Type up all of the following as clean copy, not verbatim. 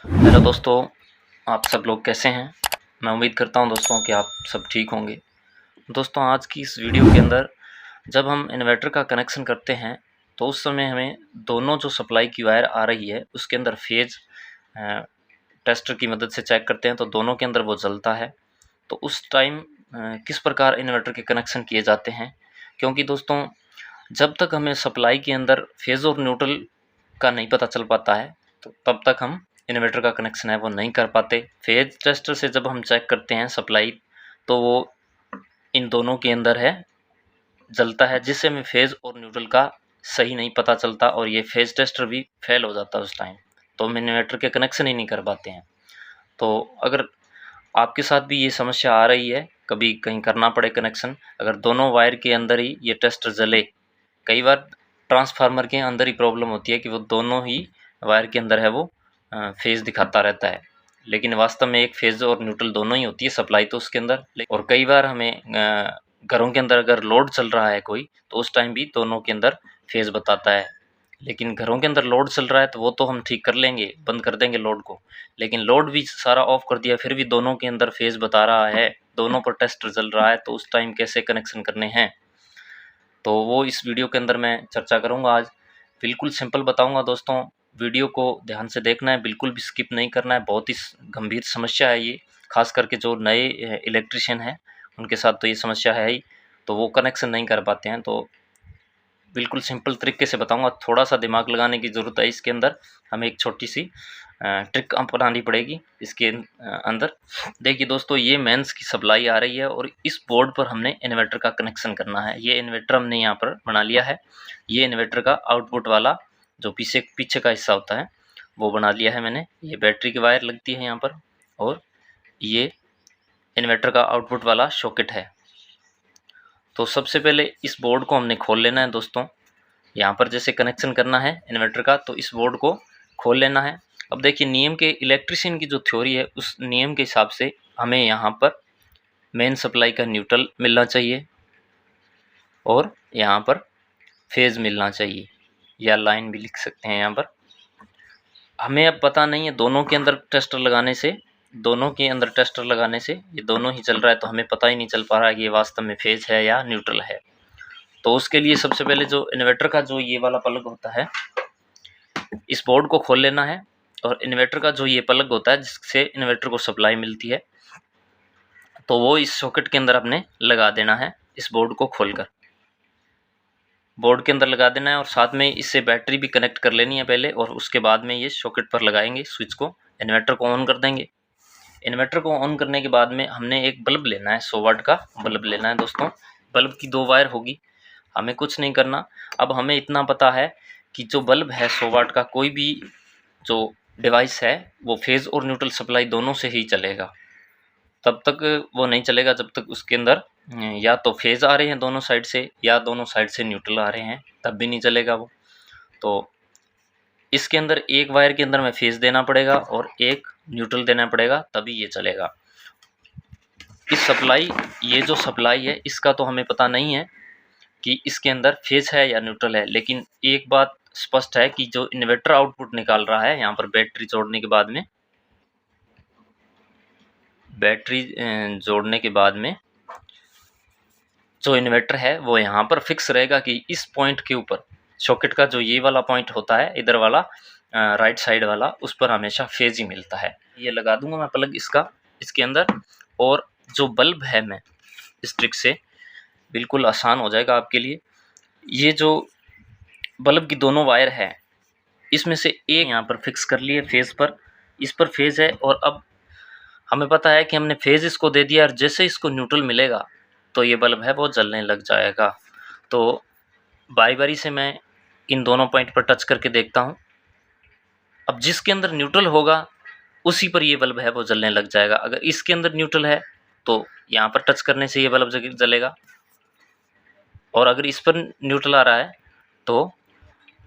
Hello दोस्तों, आप सब लोग कैसे हैं? मैं उम्मीद करता हूं दोस्तों कि आप सब ठीक होंगे। दोस्तों, आज की इस वीडियो के अंदर जब हम इन्वर्टर का कनेक्शन करते हैं तो उस समय हमें दोनों जो सप्लाई की वायर आ रही है उसके अंदर फेज टेस्टर की मदद से चेक करते हैं तो दोनों के अंदर वो जलता है। तो उस टाइम किस प्रकार इन्वर्टर के कनेक्शन किए जाते हैं, क्योंकि दोस्तों जब तक हमें सप्लाई के अंदर फेज और न्यूट्रल का नहीं पता चल पाता है तो तब तक हम इन्वर्टर का कनेक्शन है वो नहीं कर पाते। फेज टेस्टर से जब हम चेक करते हैं सप्लाई तो वो इन दोनों के अंदर है जलता है, जिससे हमें फेज और न्यूट्रल का सही नहीं पता चलता और ये फेज टेस्टर भी फेल हो जाता है उस टाइम, तो हम इन्वर्टर के कनेक्शन ही नहीं कर पाते हैं। तो अगर आपके साथ भी ये समस्या आ रही है, कभी कहीं करना पड़े कनेक्शन, अगर दोनों वायर के अंदर ही ये टेस्टर जले, कई बार ट्रांसफार्मर के अंदर ही प्रॉब्लम होती है कि वो दोनों ही वायर के अंदर है वो फेज़ दिखाता रहता है, लेकिन वास्तव में एक फेज़ और न्यूट्रल दोनों ही होती है सप्लाई तो उसके अंदर। और कई बार हमें घरों के अंदर अगर लोड चल रहा है कोई तो उस टाइम भी दोनों के अंदर फेज़ बताता है, लेकिन घरों के अंदर लोड चल रहा है तो वो तो हम ठीक कर लेंगे, बंद कर देंगे लोड को, लेकिन लोड भी सारा ऑफ कर दिया फिर भी दोनों के अंदर फेज़ बता रहा है, दोनों पर टेस्टर चल रहा है, तो उस टाइम कैसे कनेक्शन करने हैं तो वो इस वीडियो के अंदर मैं चर्चा करूँगा आज। बिल्कुल सिंपल बताऊँगा दोस्तों, वीडियो को ध्यान से देखना है, बिल्कुल भी स्किप नहीं करना है। बहुत ही गंभीर समस्या है ये, ख़ास करके जो नए इलेक्ट्रीशियन हैं उनके साथ तो ये समस्या है ही, तो वो कनेक्शन नहीं कर पाते हैं। तो बिल्कुल सिंपल तरीके से बताऊँगा, थोड़ा-सा दिमाग लगाने की ज़रूरत है इसके अंदर, हमें एक छोटी-सी ट्रिक अपनानी पड़ेगी इसके अंदर। देखिए दोस्तों, ये मेंस की सप्लाई आ रही है और इस बोर्ड पर हमने इन्वर्टर का कनेक्शन करना है। ये इन्वर्टर हमने यहाँ पर बना लिया है, ये इन्वर्टर का आउटपुट वाला जो पीछे पीछे का हिस्सा होता है वो बना लिया है मैंने। ये बैटरी की वायर लगती है यहाँ पर और ये इन्वर्टर का आउटपुट वाला सॉकेट है। तो सबसे पहले इस बोर्ड को हमने खोल लेना है दोस्तों। यहाँ पर जैसे कनेक्शन करना है इन्वर्टर का तो इस बोर्ड को खोल लेना है। अब देखिए, नियम के इलेक्ट्रिशियन की जो थ्योरी है उस नियम के हिसाब से हमें यहाँ पर मेन सप्लाई का न्यूट्रल मिलना चाहिए और यहाँ पर फेज़ मिलना चाहिए, या लाइन भी लिख सकते हैं यहाँ पर। हमें अब पता नहीं है दोनों के अंदर टेस्टर लगाने से, ये दोनों ही चल रहा है तो हमें पता ही नहीं चल पा रहा है कि ये वास्तव में फेज़ है या न्यूट्रल है। तो उसके लिए सबसे पहले जो इन्वर्टर का जो ये वाला प्लग होता है, इस बोर्ड को खोल लेना है और इन्वर्टर का जो ये प्लग होता है जिससे इन्वर्टर को सप्लाई मिलती है, तो वो इस सॉकेट के अंदर आपने लगा देना है। इस बोर्ड को खोलकर बोर्ड के अंदर लगा देना है और साथ में इससे बैटरी भी कनेक्ट कर लेनी है पहले, और उसके बाद में ये सॉकेट पर लगाएंगे स्विच को, इन्वर्टर को ऑन कर देंगे। इन्वर्टर को ऑन करने के बाद में हमने एक बल्ब लेना है, 100 वाट का बल्ब लेना है दोस्तों। बल्ब की 2 वायर होगी, हमें कुछ नहीं करना। अब हमें इतना पता है कि जो बल्ब है 100 वाट का, कोई भी जो डिवाइस है वो फेज़ और न्यूट्रल सप्लाई दोनों से ही चलेगा। तब तक वो नहीं चलेगा जब तक उसके अंदर या तो फेज़ आ रहे हैं दोनों साइड से या दोनों साइड से न्यूट्रल आ रहे हैं, तब भी नहीं चलेगा वो। तो इसके अंदर एक वायर के अंदर में फेज़ देना पड़ेगा और एक न्यूट्रल देना पड़ेगा, तभी ये चलेगा। ये जो सप्लाई है इसका तो हमें पता नहीं है कि इसके अंदर फेज़ है या न्यूट्रल है, लेकिन एक बात स्पष्ट है कि जो इन्वर्टर आउटपुट निकाल रहा है यहाँ पर बैटरी जोड़ने के बाद में जो इन्वर्टर है वो यहाँ पर फिक्स रहेगा कि इस पॉइंट के ऊपर, सॉकेट का जो ये वाला पॉइंट होता है इधर वाला राइट साइड वाला, उस पर हमेशा फेज़ ही मिलता है। ये लगा दूंगा मैं प्लग इसके अंदर, और जो बल्ब है मैं इस ट्रिक से बिल्कुल आसान हो जाएगा आपके लिए। ये जो बल्ब की दोनों वायर है इसमें से एक यहाँ पर फिक्स कर लिए फेज़ पर, इस पर फेज़ है और अब हमें पता है कि हमने फेज़ इसको दे दिया और जैसे इसको न्यूट्रल मिलेगा तो ये बल्ब है वो जलने लग जाएगा। तो बारी-बारी से मैं इन दोनों पॉइंट पर टच करके देखता हूँ। अब जिसके अंदर न्यूट्रल होगा उसी पर ये बल्ब है वो जलने लग जाएगा। अगर इसके अंदर न्यूट्रल है तो यहाँ पर टच करने से ये बल्ब जलेगा, और अगर इस पर न्यूट्रल आ रहा है तो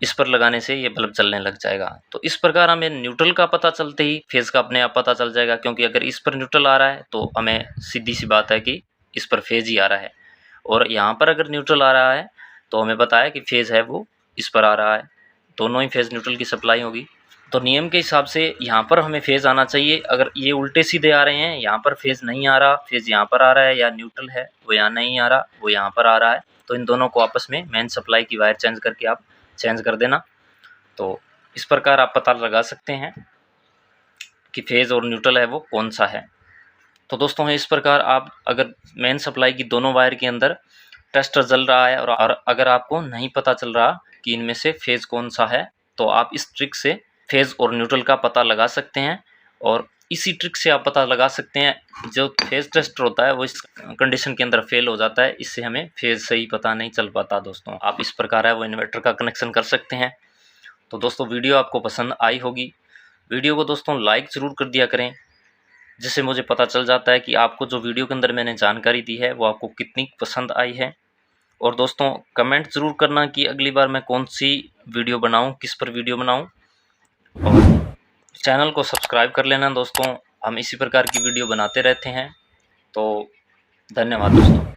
इस पर लगाने से ये बल्ब जलने लग जाएगा। तो इस प्रकार हमें न्यूट्रल का पता चलते ही फेज़ का अपने आप पता चल जाएगा, क्योंकि अगर इस पर न्यूट्रल आ रहा है तो हमें सीधी सी बात है कि इस पर फेज़ ही आ रहा है, और यहाँ पर अगर न्यूट्रल आ रहा है तो हमें पता है कि फेज़ है वो इस पर आ रहा है। दोनों ही फेज़ न्यूट्रल की सप्लाई होगी। तो नियम के हिसाब से यहाँ पर हमें फेज़ आना चाहिए। अगर ये उल्टे सीधे आ रहे हैं, यहाँ पर फेज़ नहीं आ रहा, फेज़ यहाँ पर आ रहा है, या न्यूट्रल है वो यहाँ नहीं आ रहा, वो यहाँ पर आ रहा है, तो इन दोनों को आपस में मेन सप्लाई की वायर चेंज करके आप चेंज कर देना। तो इस प्रकार आप पता लगा सकते हैं कि फेज़ और न्यूट्रल है वो कौन सा है। तो दोस्तों इस प्रकार आप अगर मेन सप्लाई की दोनों वायर के अंदर टेस्टर जल रहा है और अगर आपको नहीं पता चल रहा कि इनमें से फेज़ कौन सा है, तो आप इस ट्रिक से फेज़ और न्यूट्रल का पता लगा सकते हैं। और इसी ट्रिक से आप पता लगा सकते हैं जो फेज़ टेस्टर होता है वो इस कंडीशन के अंदर फेल हो जाता है, इससे हमें फेज़ सही पता नहीं चल पाता। दोस्तों आप इस प्रकार है वो इन्वर्टर का कनेक्शन कर सकते हैं। तो दोस्तों वीडियो आपको पसंद आई होगी, वीडियो को दोस्तों लाइक ज़रूर कर दिया करें, जिससे मुझे पता चल जाता है कि आपको जो वीडियो के अंदर मैंने जानकारी दी है वो आपको कितनी पसंद आई है। और दोस्तों कमेंट ज़रूर करना कि अगली बार मैं कौन सी वीडियो बनाऊं, किस पर वीडियो बनाऊं, और चैनल को सब्सक्राइब कर लेना दोस्तों, हम इसी प्रकार की वीडियो बनाते रहते हैं। तो धन्यवाद दोस्तों।